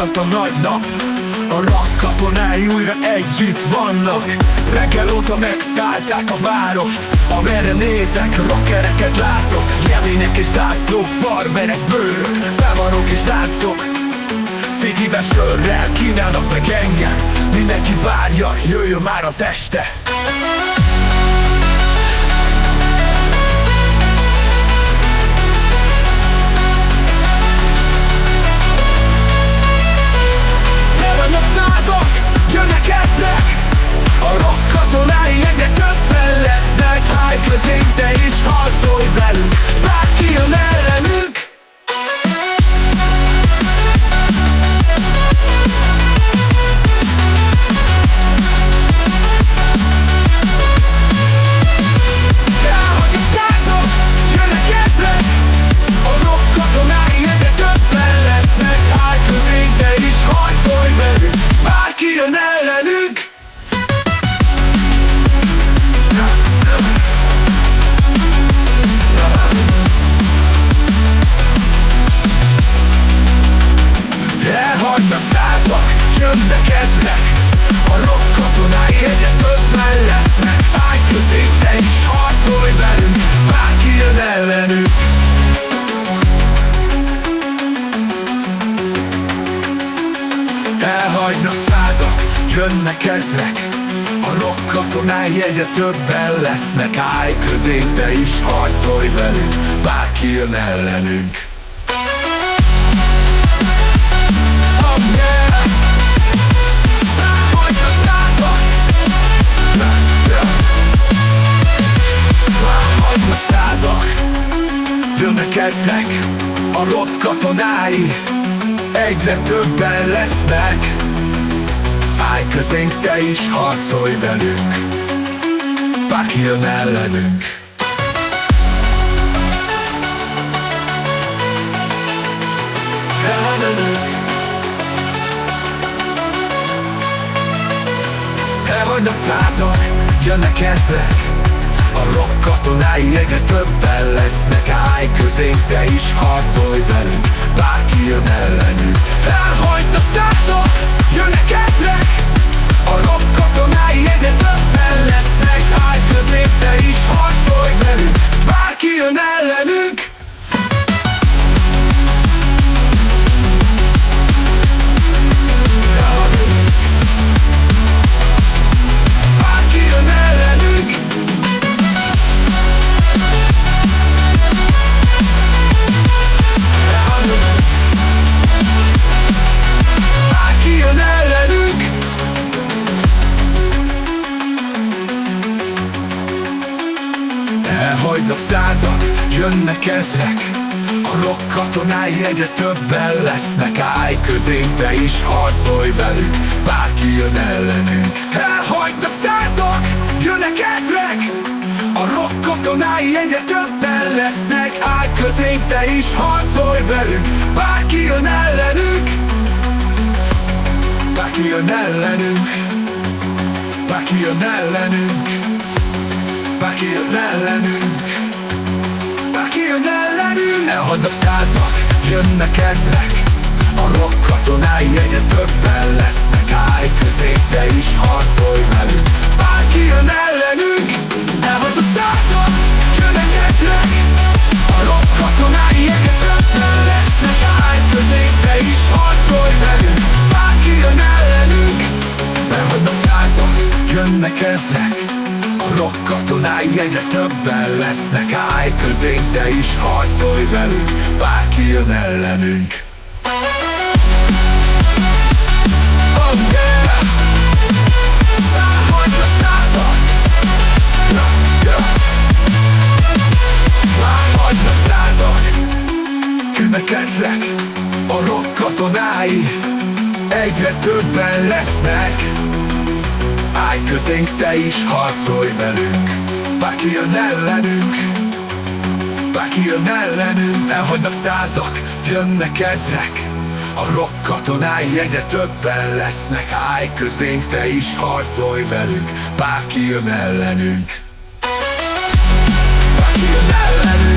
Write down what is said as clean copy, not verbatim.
Fölvillant a nagy nap, a rak katonái újra együtt vannak. Reggel óta megszállták a várost, amerre nézek, rockereket látok. Jelvények és zászlók, farmerek, bőrök, bevarrók és láncok. Cigivel sörrel kínálnak meg engem, mindenki várja, jöjjön már az este. Felvannak százak, jönnek ezrek, a rock katonái egyre többen lesznek. Állj közénk, te is harcolj velünk, bárki jön ellenünk. Jön ellenünk. Elhagynak százak, jönnek ezrek, a rock katonái egyre többen lesznek. Állj közénk, te is harcolj velünk, bárki jön ellenünk. Elhagynak százak, jönnek ezrek, a rock katonái egyre többen lesznek. Állj közénk, te is harcolj velünk, bárki jön ellenünk. Oh yeah! Elhagynak százak, elhagynak százak, jönnek ezrek, a rock katonái egyre többen lesznek. Állj közénk, te is harcolj velünk, bárki jön ellenünk. Elhagynak százak, jönnek ezrek, a rock katonái egyre többen lesznek. Állj közénk, te is harcolj velünk, bárki jön ellenünk. Elhagynak százak, jönnek ezrek, a rock katonái egyre többen lesznek. Állj közénk, te is harcolj velünk, bárki jön ellenünk. Bárki jön ellenünk. Bárki jön ellenünk. Elhagynak százak, jönnek ezrek, a rock katonái egyre többen lesznek. Állj közénk, te is harcolj velünk, bárki jön ellenünk. Elhagynak százak, jönnek ezrek, a rock katonái egyre többen lesznek. Állj közénk, te is harcolj velünk, bárki jön ellenünk. Bárki jön ellenünk. Bárki jön ellenünk. Bárki jön ellenünk. Bárki jön ellenünk. Elhagynak százak, jönnek ezrek, a rock katonái egyre többen lesznek. Állj közénk, te is harcolj velünk, bárki jön ellenünk. Elhagynak százak, jönnek ezrek, a rock katonái egyre többen lesznek. Állj közénk, te is harcolj velünk, bárki jön ellenünk. Elhagynak százak, jönnek ezrek, a rock katonái egyre többen lesznek. Állj közénk, te is harcolj velünk, bárki jön ellenünk. Oh yeah! Elhagynak százak, elhagynak százak, jönnek ezrek, a rock katonái egyre többen lesznek. Állj közénk, te is harcolj velünk, bárki jön ellenünk. Bárki jön ellenünk. Elhagynak százak, jönnek ezrek, a rock katonái egyre többen lesznek. Állj közénk, te is harcolj velünk, bárki jön ellenünk. Bárki jön ellenünk.